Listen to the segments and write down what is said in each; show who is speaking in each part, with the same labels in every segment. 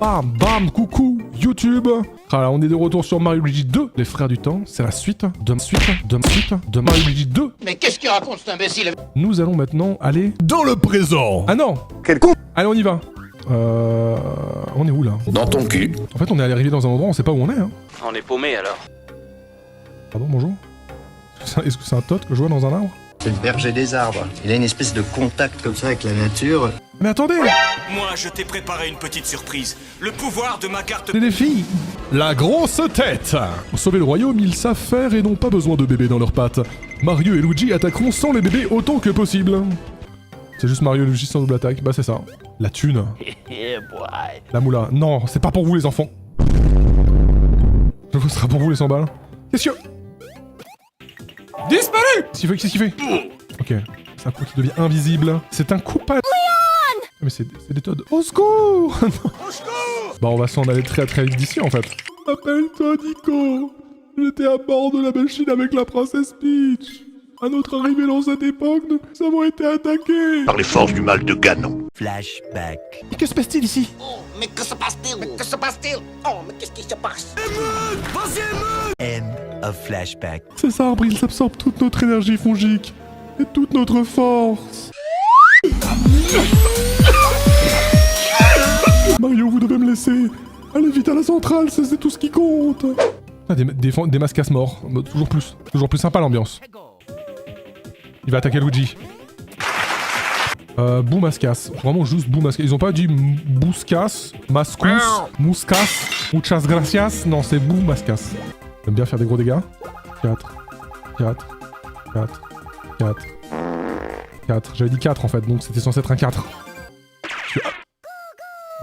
Speaker 1: Bam, bam, coucou, YouTube. Alors, on est de retour sur Mario Luigi 2, les frères du temps. C'est la suite de Mario Luigi 2.
Speaker 2: Mais qu'est-ce qu'il raconte cet imbécile?
Speaker 1: Nous allons maintenant aller dans le présent. Ah non.
Speaker 2: Quel con.
Speaker 1: Allez, on y va. On est où là?
Speaker 2: Dans ton cul.
Speaker 1: En fait, on est arrivé dans un endroit, on sait pas où on est. Hein.
Speaker 3: On est paumé alors.
Speaker 1: Pardon, bonjour. Est-ce que c'est un tot que je vois dans un arbre?
Speaker 4: C'est le berger des arbres. Il a une espèce de contact comme ça avec la nature.
Speaker 1: Mais attendez!
Speaker 5: Moi, je t'ai préparé une petite surprise. Le pouvoir de ma carte...
Speaker 1: Les défis! La grosse tête! Pour sauver le royaume, ils savent faire et n'ont pas besoin de bébés dans leurs pattes. Mario et Luigi attaqueront sans les bébés autant que possible. C'est juste Mario et Luigi sans double attaque. Bah c'est ça. La thune. La moula. Non, c'est pas pour vous les enfants. Ce sera pour vous les 100 balles. Qu'est-ce que... Disparu! Qu'est-ce qu'il fait? Ok. C'est un coup qui devient invisible. C'est un coup pas... Mais c'est des Toads. Au secours! Au secours! Bah on va s'en aller très très vite d'ici en fait. Appelle-toi Nico. J'étais à bord de la machine avec la princesse Peach. À notre arrivée dans cette époque, nous avons été attaqués.
Speaker 2: Par les forces du mal de Ganon.
Speaker 4: Flashback.
Speaker 1: Mais que se passe-t-il ici?
Speaker 2: Oh, mais que se passe-t-il? Mais que se passe-t-il? Oh, mais qu'est-ce qui se passe?
Speaker 4: End of flashback.
Speaker 1: Ces arbres, ils absorbent toute notre énergie fongique. Et toute notre force. Mario, vous devez me laisser. Allez vite à la centrale, c'est tout ce qui compte. Ah, des mascasses morts. Toujours plus sympa l'ambiance. Il va attaquer Luigi. Boumascas. Vraiment juste Boumascas. Ils ont pas dit Bouscas, Mascous, Mouscas, Muchas gracias. Non, c'est Boumascas. J'aime bien faire des gros dégâts. 4. J'avais dit 4 en fait, donc c'était censé être un 4.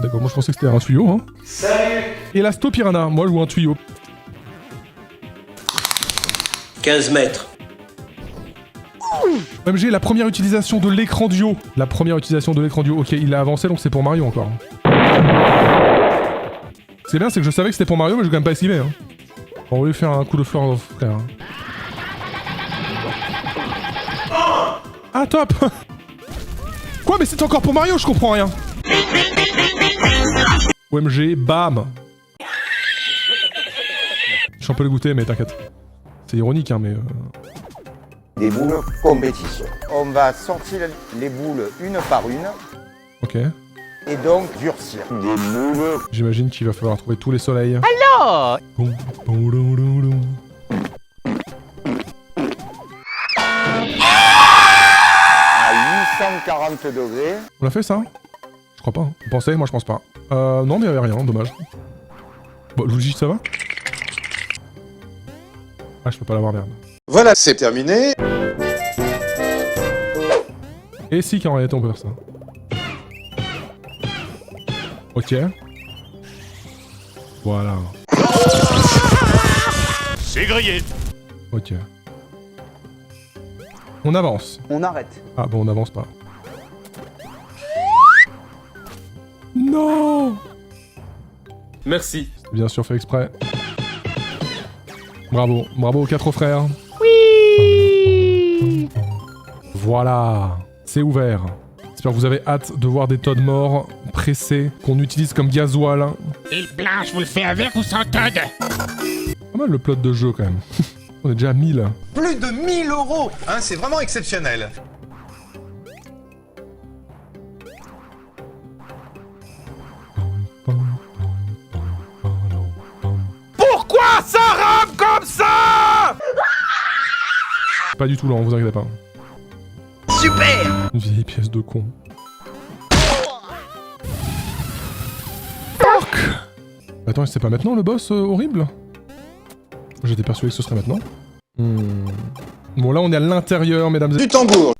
Speaker 1: D'accord, moi je pensais que c'était un tuyau, hein.
Speaker 5: Salut.
Speaker 1: Elasto Piranha, moi je joue un tuyau.
Speaker 5: 15 mètres.
Speaker 1: MG, la première utilisation de l'écran duo. Ok, il a avancé, donc c'est pour Mario encore. C'est bien, c'est que je savais que c'était pour Mario, mais je vais quand même pas esquiver. Hein. On va lui faire un coup de fleur, frère. Ah, top. Quoi, mais c'est encore pour Mario, je comprends rien. OMG, bam. Je suis un peu dégoûté, mais t'inquiète. C'est ironique, hein, mais...
Speaker 6: Des boules compétition. On va sortir les boules une par une.
Speaker 1: Ok.
Speaker 6: Et donc durcir.
Speaker 1: J'imagine qu'il va falloir trouver tous les soleils.
Speaker 3: Alors
Speaker 6: À 840 degrés.
Speaker 1: On l'a fait ça? Je crois pas. Hein. Vous pensez? Moi je pense pas. Non, mais il y avait rien, dommage. Bon, Luigi, ça va? Ah, je peux pas l'avoir, merde.
Speaker 7: Voilà, c'est terminé.
Speaker 1: Et si, qu'en réalité, on peut faire ça. Ok. Voilà.
Speaker 5: C'est grillé.
Speaker 1: Ok. On avance.
Speaker 6: On arrête.
Speaker 1: Ah bon, on avance pas. Non!
Speaker 3: Merci.
Speaker 1: C'est bien sûr fait exprès. Bravo. Bravo aux 4 frères. Oui! Voilà. C'est ouvert. J'espère que vous avez hâte de voir des Toads morts, pressés, qu'on utilise comme gasoil.
Speaker 2: Il blanche, vous le faites avec ou sans Toad?
Speaker 1: Pas mal le plot de jeu quand même. On est déjà à 1000.
Speaker 7: Plus de 1000 €. Hein, c'est vraiment exceptionnel.
Speaker 5: Pourquoi ça rame comme ça?
Speaker 1: Pas du tout lent, vous inquiétez pas.
Speaker 2: Super!
Speaker 1: Une vieille pièce de con. Fuck! Attends, c'est pas maintenant le boss horrible? J'étais persuadé que ce serait maintenant. Bon, là on est à l'intérieur, mesdames et...
Speaker 7: Du tambour.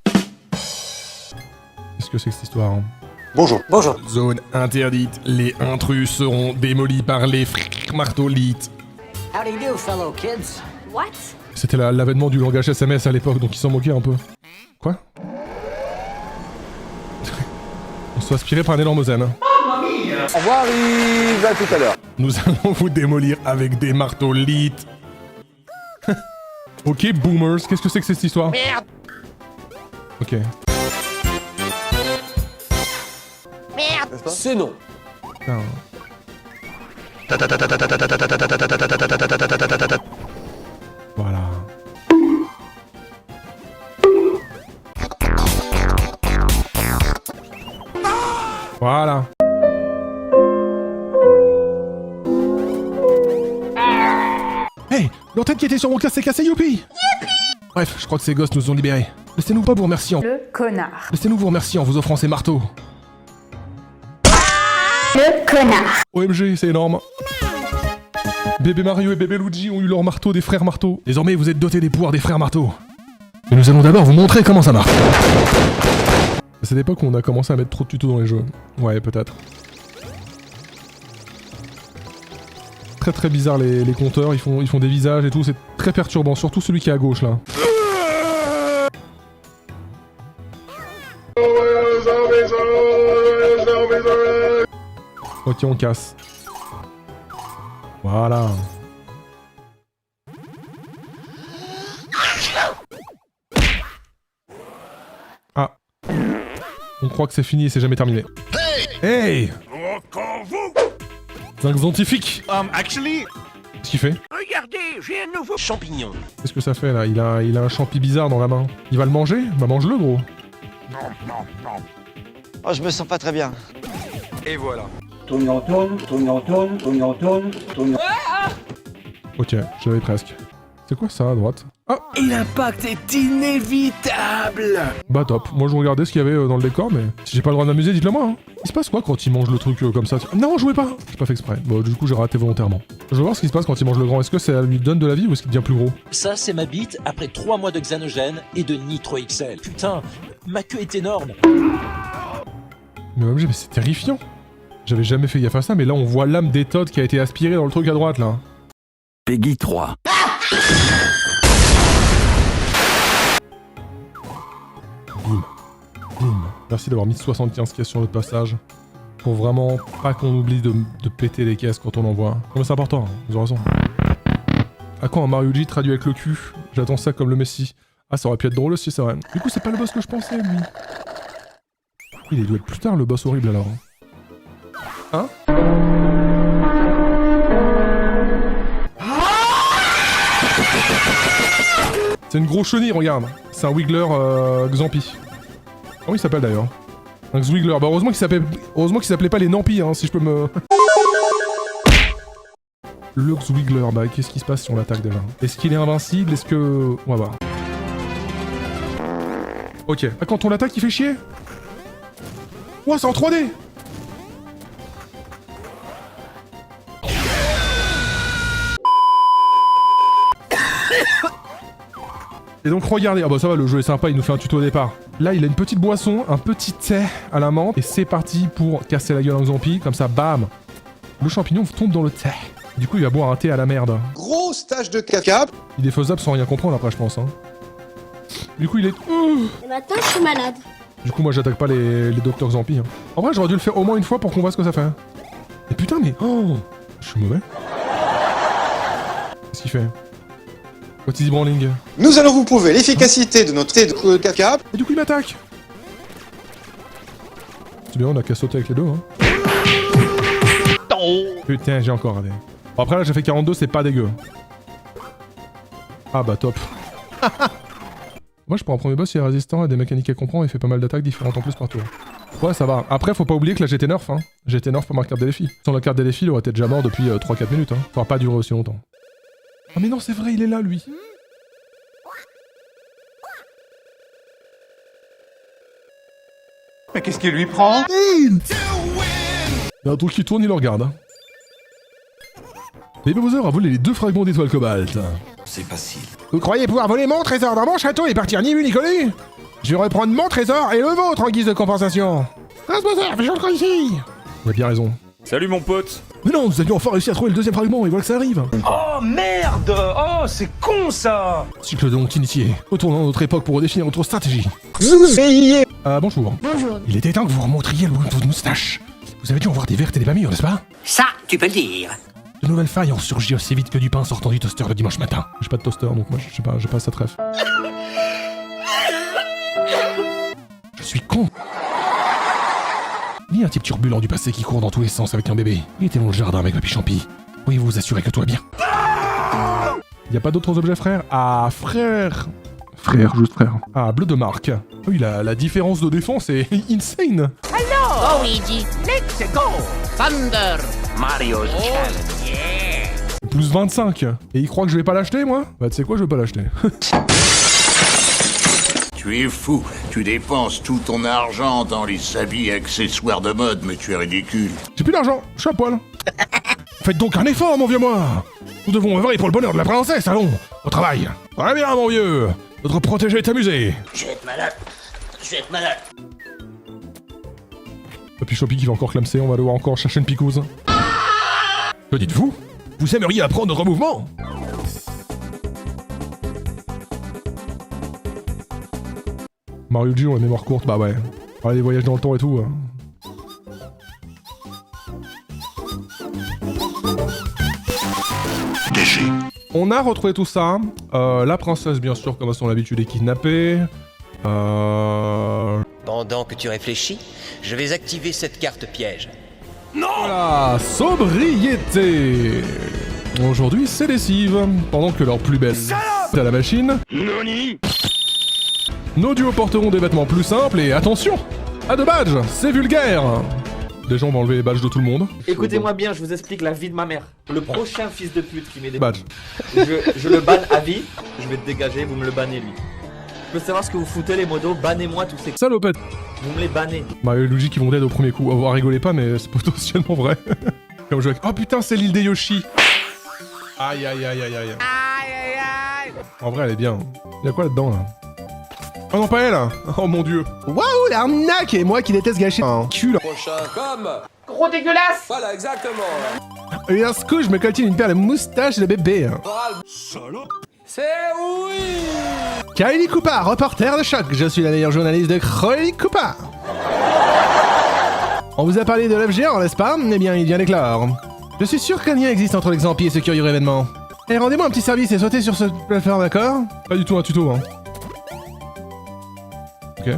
Speaker 1: Qu'est-ce que c'est que cette histoire hein?
Speaker 7: Bonjour.
Speaker 5: Bonjour.
Speaker 1: Zone interdite. Les intrus seront démolis par les marteaulites.
Speaker 8: How do you do, fellow kids? What?
Speaker 1: C'était l'avènement du langage SMS à l'époque, donc ils s'en moquaient un peu. Quoi? On se fait aspirer par un énorme zen.
Speaker 6: Au revoir, Yves, à tout à l'heure.
Speaker 1: Nous allons vous démolir avec des marteaulites. Ok, boomers, qu'est-ce que c'est que cette histoire?
Speaker 2: Merde!
Speaker 1: Ok.
Speaker 2: Merde!
Speaker 3: C'est non.
Speaker 1: Putain. Voilà. Voilà. Hey, l'antenne qui était sur mon casque s'est cassée, youpi! Bref, je crois que ces gosses nous ont libérés. Laissez-nous pas vous remercier.
Speaker 9: Le connard.
Speaker 1: Laissez-nous vous remercier en vous offrant ces marteaux.
Speaker 9: Le connard.
Speaker 1: OMG, c'est énorme. Bébé Mario et bébé Luigi ont eu leur marteau des frères marteaux. Désormais, vous êtes dotés des pouvoirs des frères marteaux. Et nous allons d'abord vous montrer comment ça marche. C'est l'époque où on a commencé à mettre trop de tutos dans les jeux. Ouais, peut-être. Très très bizarre les compteurs, ils font des visages et tout, c'est très perturbant, surtout celui qui est à gauche là. Ok, on casse. Voilà. Ah. On croit que c'est fini et c'est jamais terminé. Hey!
Speaker 5: Encore vous?
Speaker 1: C'est un scientifique!
Speaker 5: Actually...
Speaker 1: Qu'est-ce qu'il fait?
Speaker 5: Regardez, j'ai un nouveau champignon.
Speaker 1: Qu'est-ce que ça fait là? Il a un champi bizarre dans la main. Il va le manger? Bah mange-le gros.
Speaker 4: Oh, je me sens pas très bien.
Speaker 5: Et voilà.
Speaker 10: Tourne en tourne, tourne en tourne, tourne en tourne, tourne.
Speaker 1: Ok, j'avais presque. C'est quoi ça à droite? Ah!
Speaker 2: Et l'impact est inévitable.
Speaker 1: Bah top, moi je regardais ce qu'il y avait dans le décor, mais si j'ai pas le droit de m'amuser, dites-le moi. Hein. Il se passe quoi quand il mange le truc comme ça? Non, jouez pas! J'ai pas fait exprès. Bon, du coup j'ai raté volontairement. Je veux voir ce qui se passe quand il mange le grand. Est-ce que ça lui donne de la vie ou est-ce qu'il devient plus gros?
Speaker 11: Ça, c'est ma bite après 3 mois de Xanogène et de Nitro XL. Putain, ma queue est énorme.
Speaker 1: Mais c'est terrifiant. J'avais jamais fait gaffe à ça, mais là on voit l'âme des Todd qui a été aspirée dans le truc à droite là.
Speaker 2: Peggy 3.
Speaker 1: Boum. Boum. Merci d'avoir mis 75 caisses sur notre passage. Pour vraiment pas qu'on oublie de péter les caisses quand on en voit. Non mais c'est important, hein. Vous avez raison. À quand un Mario-Luigi traduit avec le cul? J'attends ça comme le Messi. Ah, ça aurait pu être drôle aussi, c'est vrai. Du coup, c'est pas le boss que je pensais, lui. Il doit être plus tard, le boss horrible, alors. Hein? C'est une grosse chenille, regarde. C'est un Wiggler Xampi. Comment il s'appelle d'ailleurs? Un Xwiggler. Bah heureusement qu'il s'appelait pas les Nampi, hein, si je peux me... Le Xwiggler, bah qu'est-ce qui se passe si on l'attaque déjà? Est-ce qu'il est invincible? Est-ce que... On va voir. Ok. Ah, quand on l'attaque, il fait chier? Ouah, c'est en 3D! Et donc regardez, ah bah ça va, le jeu est sympa, il nous fait un tuto au départ. Là, il a une petite boisson, un petit thé à la menthe, et c'est parti pour casser la gueule à un zombie, comme ça, bam! Le champignon tombe dans le thé. Du coup, il va boire un thé à la merde.
Speaker 7: Grosse tache de caca.
Speaker 1: Il est faisable sans rien comprendre après, je pense. Hein. Du coup, il est...
Speaker 9: Et maintenant, je suis malade.
Speaker 1: Du coup, moi, j'attaque pas les docteurs zombies. Hein. En vrai, j'aurais dû le faire au moins une fois pour qu'on voit ce que ça fait. Et putain, mais... Oh! Je suis mauvais. Qu'est-ce qu'il fait? What is he branding?
Speaker 7: Nous allons vous prouver l'efficacité de notre thé de caca.
Speaker 1: Et du coup, il m'attaque! C'est bien, on a qu'à sauter avec les deux, hein. Putain, j'ai encore raté. Bon, après, là, j'ai fait 42, c'est pas dégueu. Ah bah, top. Moi, je prends un premier boss, il est résistant à des mécaniques à comprendre et fait pas mal d'attaques différentes en plus par tour. Ouais, ça va. Après, faut pas oublier que là, j'étais nerf, hein. J'étais nerf pour ma carte des défis. Sans la carte des défis, il aurait été déjà mort depuis 3-4 minutes, hein. Ça aurait pas duré aussi longtemps. Oh, mais non, c'est vrai, il est là, lui.
Speaker 7: Mais qu'est-ce qui lui prend?
Speaker 1: Il y a un truc qui tourne, il le regarde. Hein. Baby Bowser a volé les 2 fragments d'étoile cobalt.
Speaker 5: C'est facile.
Speaker 1: Vous croyez pouvoir voler mon trésor dans mon château et partir ni vu ni connu? Je vais reprendre mon trésor et le vôtre en guise de compensation. Bowser, fais j'entre ici. Il a bien raison.
Speaker 3: Salut mon pote.
Speaker 1: Mais non, nous avions enfin réussi à trouver le 2e fragment et voilà que ça arrive.
Speaker 2: Oh merde! Oh, c'est con ça!
Speaker 1: Cycle de honte initié. Retournons à notre époque pour redéfinir notre stratégie. Bonjour.
Speaker 9: Bonjour.
Speaker 1: Il était temps que vous remontriez loin de vos moustaches. Vous avez dû en voir des vertes et des pas mûres, n'est-ce pas?
Speaker 8: Ça, tu peux le dire.
Speaker 1: De nouvelles failles ont surgi aussi vite que du pain sortant du toaster le dimanche matin. J'ai pas de toaster, donc moi je sais pas, j'ai pas cette ref. Je suis con. Il y a un type turbulent du passé qui court dans tous les sens avec un bébé. Il était dans le jardin avec Papy Champi. Oui, vous vous assurez que tout va bien. Y a pas d'autres objets, frère? Ah, frère. Frère, juste frère. Ah, bleu de marque. Oui, la différence de défense est insane.
Speaker 2: Oh, Luigi, let's go. Thunder. Mario's Challenge. Yeah.
Speaker 1: Plus 25. Et il croit que je vais pas l'acheter, moi? Bah, tu sais quoi, je vais pas l'acheter.
Speaker 5: Tu es fou. Tu dépenses tout ton argent dans les habits et accessoires de mode, mais tu es ridicule.
Speaker 1: J'ai plus d'argent, je suis à poil. Faites donc un effort, mon vieux moi. Nous devons œuvrer pour le bonheur de la princesse, allons, au travail. Très bien, mon vieux. Notre protégé est amusé.
Speaker 2: Je vais être malade. Je vais être malade.
Speaker 1: Papy Chopi qui va encore clamser, on va devoir encore chercher une picouse. Que dites-vous? Vous aimeriez apprendre notre mouvement? Mario G, on a mémoire courte, bah ouais. Ah, les voyages dans le temps et tout.
Speaker 5: Déchet.
Speaker 1: On a retrouvé tout ça. La princesse, bien sûr, comme à son habitude, est kidnappée.
Speaker 8: Pendant que tu réfléchis, je vais activer cette carte piège.
Speaker 1: Voilà, sobriété. Aujourd'hui, c'est lessive. Pendant que leur plus belle est à la machine. Nos duos porteront des vêtements plus simples et attention, pas de badge, c'est vulgaire. Les gens vont enlever les badges de tout le monde.
Speaker 12: Écoutez-moi bien, je vous explique la vie de ma mère. Le prochain fils de pute qui met des
Speaker 1: Badge.
Speaker 12: je le banne à vie. Je vais te dégager, vous me le bannez lui. Je veux savoir ce que vous foutez les modos, bannez-moi tous ces...
Speaker 1: Salopette.
Speaker 12: Vous me les bannez.
Speaker 1: Mario et Luigi qui vont dead au premier coup. Oh, rigolez pas, mais c'est potentiellement vrai. Comme je... Oh putain, c'est l'île des Yoshi. Aïe aïe aïe aïe aïe. En vrai, elle est bien. Y'a quoi là-dedans là? Oh non, pas elle. Oh mon dieu. Waouh, l'arnaque. Et moi qui déteste gâcher un cul là.
Speaker 3: Prochain comme.
Speaker 2: Gros dégueulasse.
Speaker 3: Voilà, exactement.
Speaker 1: Et à ce que je me coltine une paire de moustaches de bébé.
Speaker 3: C'est oui.
Speaker 1: Kylie Cooper, reporter de choc. Je suis la meilleure journaliste de Kylie Cooper. On vous a parlé de l'œuf géant, n'est-ce pas? Eh bien, il vient d'éclore. Je suis sûr qu'un lien existe entre l'exemple et ce curieux événement. Et rendez-moi un petit service et sautez sur ce plateforme, d'accord? Pas du tout un tuto, hein. Ok.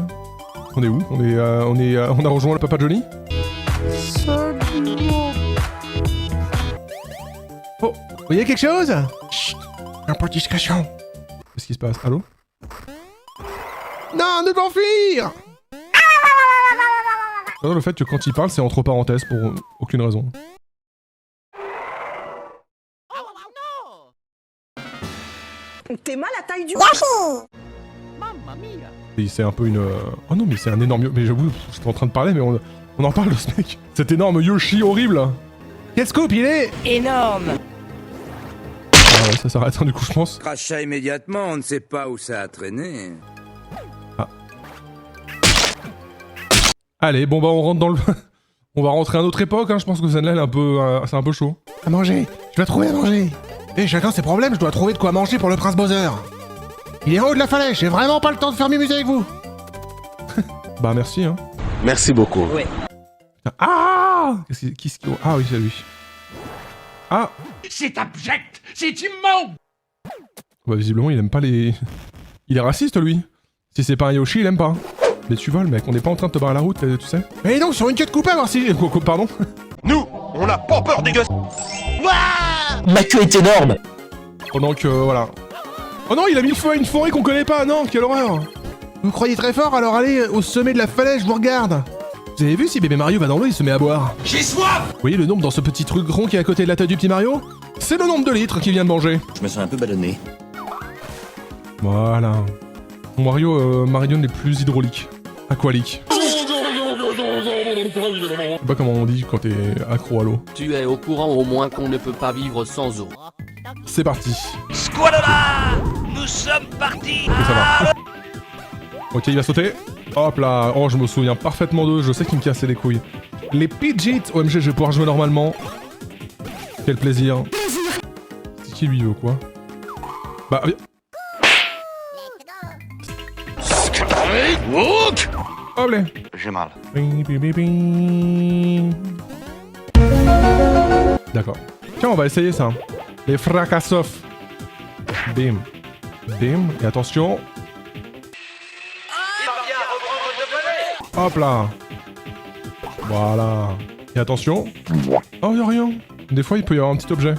Speaker 1: On est où? On a rejoint le papa Johnny? Oh, vous voyez quelque chose? Chut, un peu de discrétion. Qu'est-ce qui se passe? Allô? Non, ne t'enfuir! J'adore le fait que quand il parle, c'est entre parenthèses pour aucune raison.
Speaker 2: T'es mal à taille du...
Speaker 1: Et c'est un peu une... Oh non, mais c'est un énorme... Mais j'avoue, j'étais en train de parler, mais on en parle de ce mec. Cet énorme Yoshi horrible. Quel scoop, il est
Speaker 2: Énorme.
Speaker 1: Ah ouais, ça s'arrête, du coup, je pense.
Speaker 5: Crachat immédiatement, on ne sait pas où ça a traîné.
Speaker 1: Ah. Allez, bon bah on rentre dans le... On va rentrer à notre époque, hein, je pense que celle-là, elle est un peu... c'est un peu chaud. À manger. Je dois trouver à manger. Et chacun ses problèmes, je dois trouver de quoi manger pour le prince Bowser. Il est en haut de la falaise, j'ai vraiment pas le temps de faire m'amuser avec vous. Bah merci, hein.
Speaker 3: Merci beaucoup.
Speaker 12: Ouais.
Speaker 1: Ah, ah oui, c'est lui. Ah.
Speaker 2: C'est abject. C'est immonde.
Speaker 1: Bah visiblement, il aime pas les... Il est raciste, lui. Si c'est pas un Yoshi, il aime pas. Mais tu voles, mec, on n'est pas en train de te barrer la route, tu sais. Et donc, sur une queue de coupable, voir si... Pardon.
Speaker 5: Nous, on n'a pas peur des gosses.
Speaker 11: Ma queue est énorme.
Speaker 1: Pendant que, voilà. Oh non, il a mis le feu à une forêt qu'on connaît pas, non, quelle horreur. Vous croyez très fort, alors allez au sommet de la falaise, je vous regarde. Vous avez vu, si bébé Mario va dans l'eau, il se met à boire.
Speaker 5: J'ai soif.
Speaker 1: Vous voyez le nombre dans ce petit truc rond qui est à côté de la tête du petit Mario? C'est le nombre de litres qu'il vient de manger.
Speaker 4: Je me sens un peu ballonné.
Speaker 1: Voilà. Mon Mario n'est plus hydraulique. Aqualique. Je sais pas comment on dit quand t'es accro à l'eau.
Speaker 3: Tu es au courant au moins qu'on ne peut pas vivre sans eau.
Speaker 1: C'est parti.
Speaker 5: Squadra, nous sommes partis.
Speaker 1: Ok, ça va. Ok, il va sauter. Hop là. Oh, je me souviens parfaitement d'eux. Je sais qu'ils me cassaient les couilles. Les Pidgeot. OMG, je vais pouvoir jouer normalement. Quel plaisir. C'est qui lui veut quoi? Bah... Hop là.
Speaker 4: J'ai mal.
Speaker 1: D'accord. Tiens, on va essayer ça. Les fracassoff. Bim. Bim. Et attention. Hop là. Voilà. Et attention. Oh, y'a rien. Des fois, il peut y avoir un petit objet.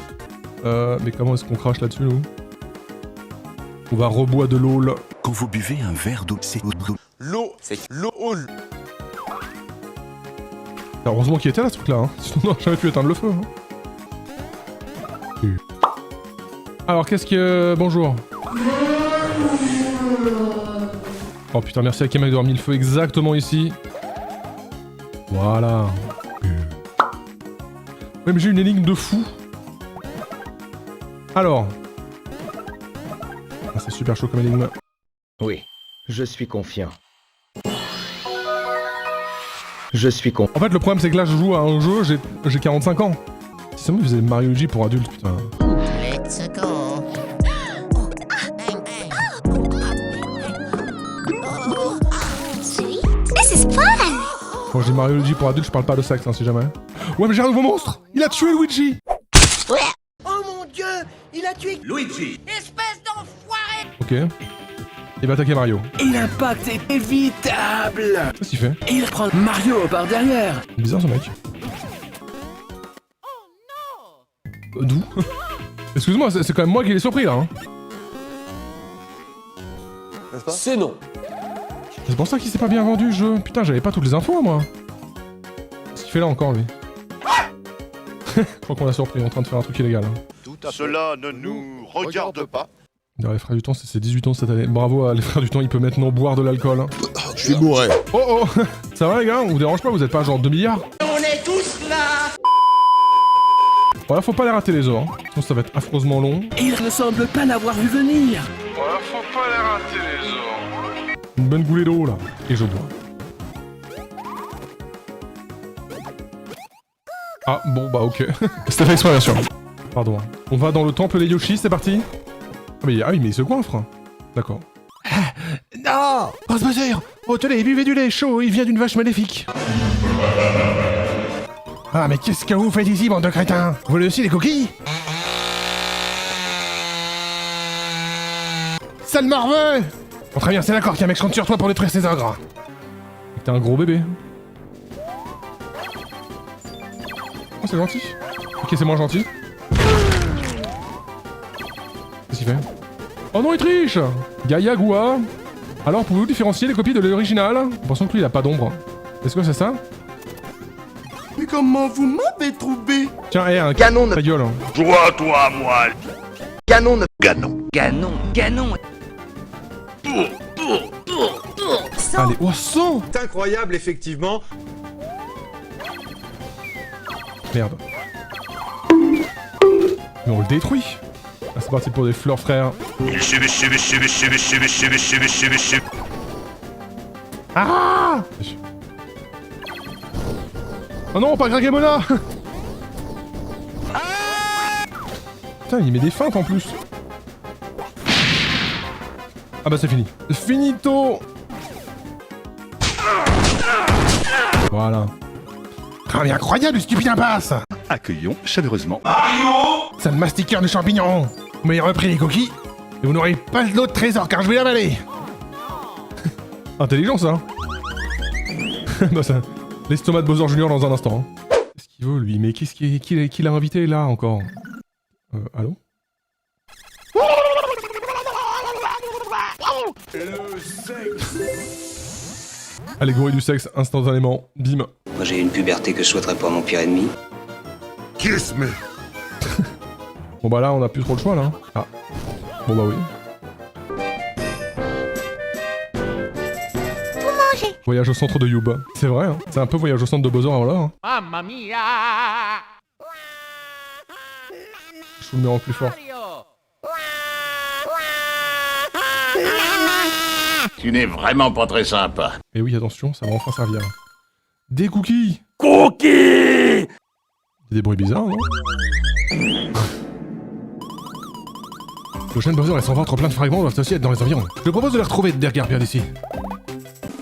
Speaker 1: Mais comment est-ce qu'on crache là-dessus, nous? On va reboire de l'eau, là.
Speaker 5: Quand vous buvez un verre d'eau, c'est l'eau.
Speaker 3: L'eau, c'est l'eau.
Speaker 1: Heureusement qu'il était là, ce truc-là, hein. Sinon, on n'aurait jamais pu éteindre le feu, hein. Alors, qu'est-ce que... Bonjour. Oh putain, merci à Kemek d'avoir mis le feu exactement ici. Voilà. Ouais, mais j'ai une énigme de fou. Alors. Ah, c'est super chaud comme énigme.
Speaker 8: Oui, je suis confiant. Je suis confiant.
Speaker 1: En fait, le problème, c'est que là, je joue à un jeu, j'ai 45 ans. Si seulement vous avez Mario Luigi pour adultes, putain.
Speaker 2: Let's go.
Speaker 9: This is fun!
Speaker 1: Quand je dis Mario Luigi pour adultes, je parle pas de sexe, hein, si jamais. Ouais, mais j'ai un nouveau monstre! Il a tué Luigi!
Speaker 2: Oh mon dieu, il a tué Luigi. Espèce d'enfoiré.
Speaker 1: Ok. Il va attaquer Mario.
Speaker 11: Et l'impact est évitable.
Speaker 1: Qu'est-ce qu'il fait?
Speaker 11: Et il prend Mario par derrière.
Speaker 1: Bizarre ce mec. D'où? Excuse-moi, c'est quand même moi qui l'ai surpris là, hein.
Speaker 3: C'est non.
Speaker 1: C'est pour ça qu'il s'est pas bien vendu le jeu. Putain, j'avais pas toutes les infos moi. Qu'est-ce qu'il fait là encore lui? Je crois qu'on l'a surpris en train de faire un truc illégal. Hein.
Speaker 5: Tout cela ne nous regarde pas.
Speaker 1: Alors, les frères du temps, c'est ses 18 ans cette année. Bravo à les frères du temps, il peut maintenant boire de l'alcool. Hein.
Speaker 5: Je suis bourré.
Speaker 1: Oh oh. Ça va les gars? On vous dérange pas? Vous êtes pas genre 2 milliards?
Speaker 2: On est tous là.
Speaker 1: Voilà, faut pas les rater les os. Hein. Sinon ça va être affreusement long.
Speaker 11: Et il ne semble pas l'avoir vu venir.
Speaker 1: Voilà, faut pas les rater les os. Une bonne goulée d'eau là. Et je bois. Ah bon bah ok. C'était fait exprès bien sûr. Pardon. On va dans le temple des Yoshi, c'est parti. Ah mais il se coinfre. D'accord. Non! Rosebuzzer! Oh tenez, buvez du lait chaud, il vient d'une vache maléfique. Ah mais qu'est-ce que vous faites ici, bande de crétins? Vous voulez aussi des coquilles? Sale morveux! Bon très bien, c'est d'accord qu'il y a un mec qui compte sur toi pour détruire ses ogres. T'es un gros bébé. Oh c'est gentil. Ok c'est moins gentil. Qu'est-ce qu'il fait? Oh non il triche! Gaïa Goua. Alors pouvez-vous différencier les copies de l'original? Pensons que lui il a pas d'ombre. Est-ce que c'est ça?
Speaker 2: Mais comment vous m'avez trouvé?
Speaker 1: Tiens, un
Speaker 6: Ganon ne...
Speaker 1: ta gueule.
Speaker 5: Toi, toi, moi.
Speaker 6: Ganon ne...
Speaker 5: Ganon.
Speaker 8: Ganon.
Speaker 1: Allez, oh 100!
Speaker 7: C'est incroyable, effectivement.
Speaker 1: Merde. Mais on le détruit. Ah, c'est parti pour des fleurs, frère. Ah! Oh non, pas Gragamona! Putain, il met des feintes en plus. Ah bah c'est fini. Finito! Voilà. Ah mais incroyable, le stupide impasse!
Speaker 5: Accueillons chaleureusement.
Speaker 1: Sale mastiqueur de champignons! Vous m'avez repris les coquilles, et vous n'aurez pas d'autre trésor car je vais l'avaler! Intelligent ça! Bah ça... L'estomac de Bowser Junior dans un instant. Hein. Qu'est-ce qu'il veut lui? Mais qu'est-ce qu'il a invité là encore? Allô?
Speaker 5: Le sexe.
Speaker 1: Allégorie du sexe, instantanément. Bim.
Speaker 8: Moi j'ai une puberté que je souhaiterais pas à mon pire ennemi.
Speaker 5: Kiss me.
Speaker 1: Bon bah là on a plus trop le choix là. Ah. Bon bah oui. Voyage au centre de Yuba. C'est vrai, hein. C'est un peu voyage au centre de Bowser avant là. Hein.
Speaker 2: Mamma mia.
Speaker 1: Je vous le mets en plus fort.
Speaker 5: Tu n'es vraiment pas très sympa.
Speaker 1: Et oui, attention, ça va enfin servir. Des cookies!
Speaker 3: Cookie!
Speaker 1: Des bruits bizarres, non? Le chêne Bowser et son ventre plein de fragments doivent aussi être dans les environs. Je propose de les retrouver de regards bien d'ici.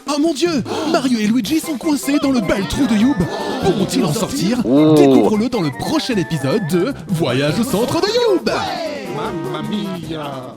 Speaker 11: Oh mon dieu! Mario et Luigi sont coincés dans le bel trou de Youb. Pourront-ils en sortir? Découvre-le dans le prochain épisode de Voyage au centre de Youb!
Speaker 1: Mamma mia!